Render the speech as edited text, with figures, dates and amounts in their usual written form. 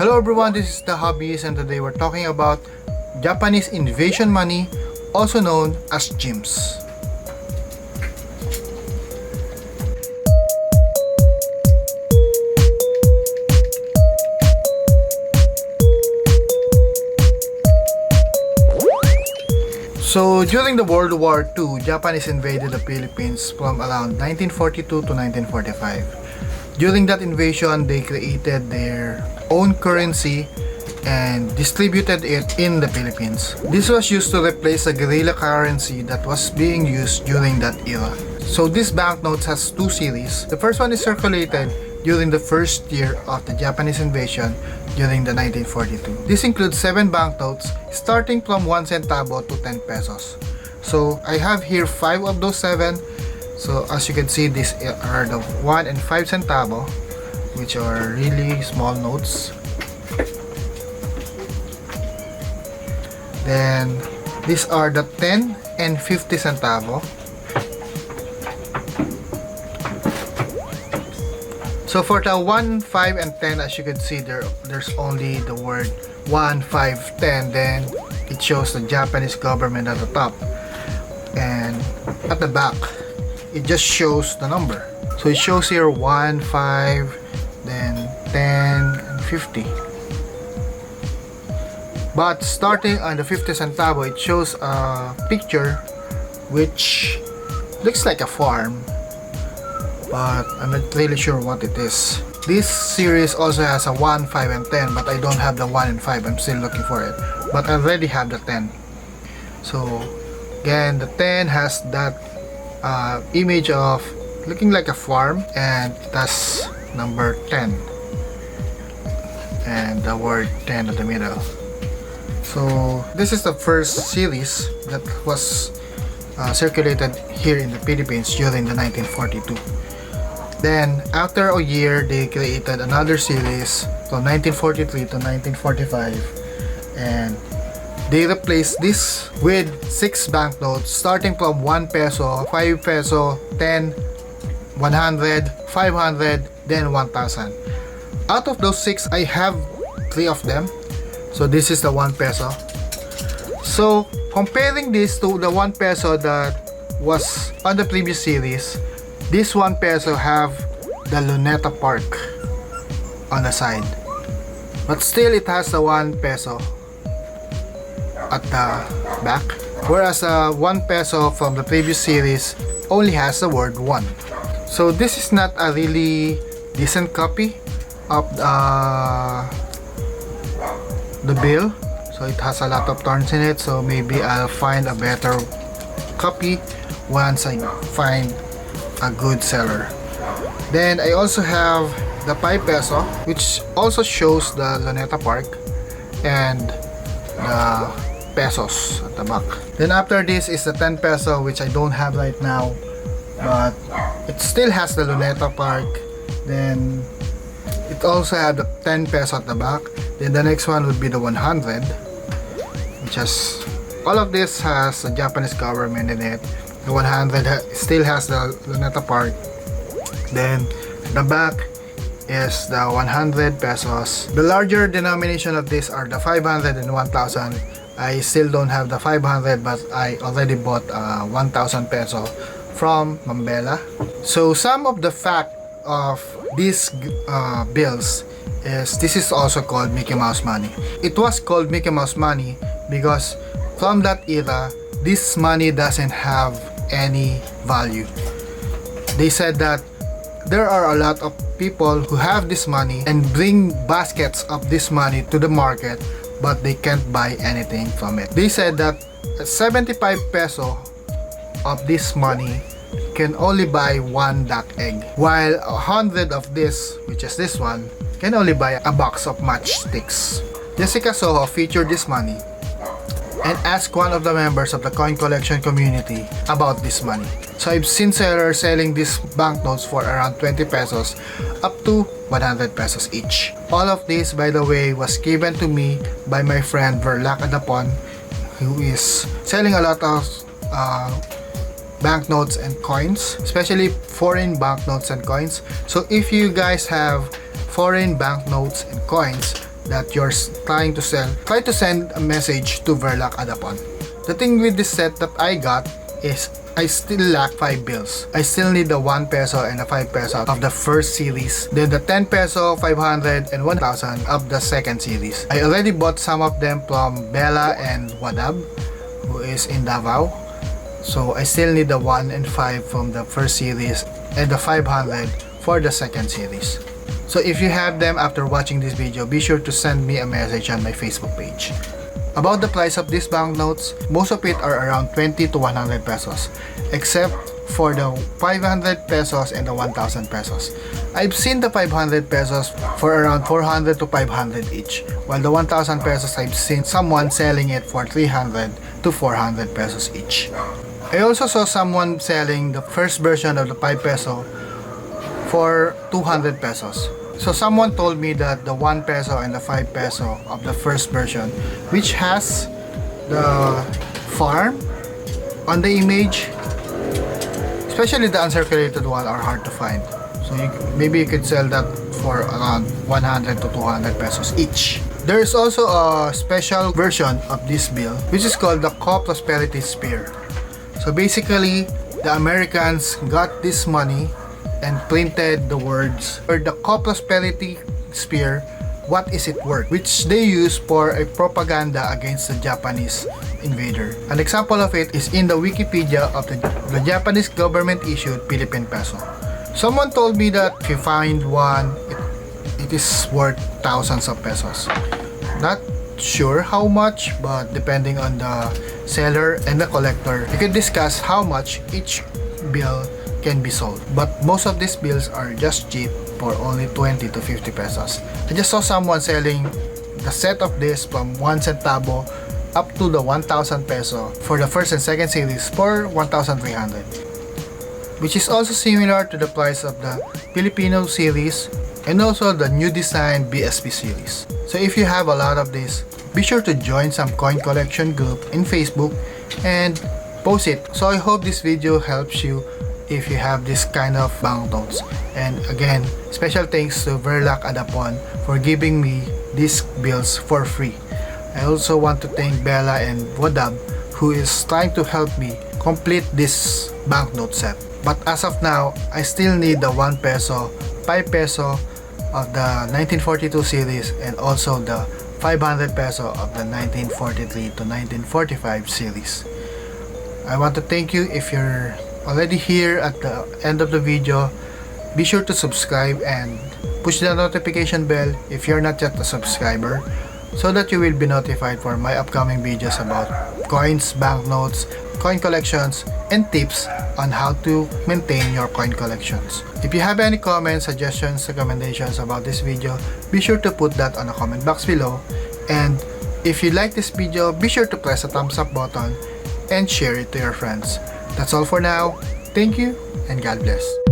Hello everyone, this is the Hobbyist, and today we're talking about Japanese invasion money, also known as gems. So during the World War II, Japanese invaded the Philippines from around 1942 to 1945. During that invasion, they created their own currency and distributed it in the Philippines. This was used to replace the guerrilla currency that was being used during that era. So this banknotes has two series. The first one is circulated during the first year of the Japanese invasion during the 1942. This includes 7 banknotes starting from 1 centavo to 10 pesos. So I have here 5 of those 7. So as you can see, these are the 1 and 5 centavo, which are really small notes. Then these are the 10 and 50 centavo. So for the 1, 5, and 10, as you can see, there's only the word 1, 5, 10. Then it shows the Japanese government at the top, and at the back it just shows the number. So it shows here 1, 5, then 10, and 50. But starting on the 50 centavo, it shows a picture which looks like a farm, but I'm not really sure what it is. This series also has a 1, 5, and 10, but I don't have the 1 and 5. I'm still looking for it, but I already have the 10. So again, the 10 has that image of looking like a farm, and it has number 10 and the word 10 at the middle. So this is the first series that was circulated here in the Philippines during the 1942. Then after a year, they created another series from 1943 to 1945, and they replaced this with 6 banknotes starting from 1 peso, 5 peso, 10, 100, 500, then 1000. Out of those 6, I have 3 of them. So this is the 1 peso. So comparing this to the 1 peso that was on the previous series, this 1 peso have the Luneta Park on the side, but still it has the 1 peso at the back, whereas 1 peso from the previous series only has the word 1. So this is not a really decent copy of the bill, so it has a lot of turns in it. So maybe I'll find a better copy once I find a good seller. Then I also have the 5 peso, which also shows the Luneta Park and the pesos at the back. Then after this is the 10 peso, which I don't have right now, but it still has the Luneta Park. Then it also has the 10 peso at the back. Then the next one would be the 100, which has all of this has the Japanese government in it. The 100 still has the Luneta Park. Then the back is the 100 pesos. The larger denomination of this are the 500 and 1000. I still don't have the 500, but I already bought 1000 peso from Mambela. So some of the fact of these bills is this is also called Mickey Mouse money. It was called Mickey Mouse money because from that era, this money doesn't have any value. They said that there are a lot of people who have this money and bring baskets of this money to the market, but they can't buy anything from it. They said that 75 peso of this money can only buy 1 duck egg, while 100 of this, which is this one, can only buy a box of matchsticks. Jessica Soho featured this money and asked one of the members of the coin collection community about this money. So I've seen sellers selling these banknotes for around 20 pesos up to 100 pesos each. All of this, by the way, was given to me by my friend Verlac Adapon, who is selling a lot of banknotes and coins, especially foreign banknotes and coins. So if you guys have foreign banknotes and coins, that you're trying to sell, try to send a message to Verlac Adapon. The thing with this set that I got is I still lack 5 bills. I still need the 1 peso and the 5 peso of the first series, then the 10 peso, 500 and 1,000 of the second series. I already bought some of them from Bella and Wadab, who is in Davao. So I still need the 1 and 5 from the first series and the 500 for the second series. So if you have them after watching this video, be sure to send me a message on my Facebook page. About the price of these banknotes, most of it are around 20 to 100 pesos, except for the 500 pesos and the 1,000 pesos. I've seen the 500 pesos for around 400 to 500 each, while the 1,000 pesos I've seen someone selling it for 300 to 400 pesos each. I also saw someone selling the first version of the 5 peso for 200 pesos. So someone told me that the 1 peso and the 5 peso of the first version, which has the farm on the image, especially the uncirculated one, are hard to find. So maybe you could sell that for around 100 to 200 pesos each. There is also a special version of this bill, which is called the Co-Prosperity Spear. So basically, the Americans got this money and printed the words for the Co-Prosperity Spear, what is it worth, which they use for a propaganda against the Japanese invader. An example of it is in the Wikipedia of the Japanese government issued Philippine peso. Someone told me that if you find one, it is worth thousands of pesos. Not sure how much, but depending on the seller and the collector, you can discuss how much each bill can be sold. But most of these bills are just cheap for only 20 to 50 pesos. I just saw someone selling the set of this from 1 centavo up to the 1,000 peso for the first and second series for 1,300, which is also similar to the price of the Filipino series and also the new design BSP series. So if you have a lot of this, be sure to join some coin collection group in Facebook and post it. So I hope this video helps you if you have this kind of banknotes. And again, special thanks to Verlac Adapon for giving me these bills for free. I also want to thank Bella and Wadab, who is trying to help me complete this banknote set. But as of now, I still need the 1 peso, 5 peso of the 1942 series and also the 500 peso of the 1943 to 1945 series. I want to thank you. If you're already here at the end of the video, be sure to subscribe and push the notification bell if you're not yet a subscriber, so that you will be notified for my upcoming videos about coins, banknotes, coin collections, and tips on how to maintain your coin collections. If you have any comments, suggestions, recommendations about this video, be sure to put that on the comment box below. And if you like this video, be sure to press the thumbs up button and share it to your friends. That's all for now. Thank you and God bless.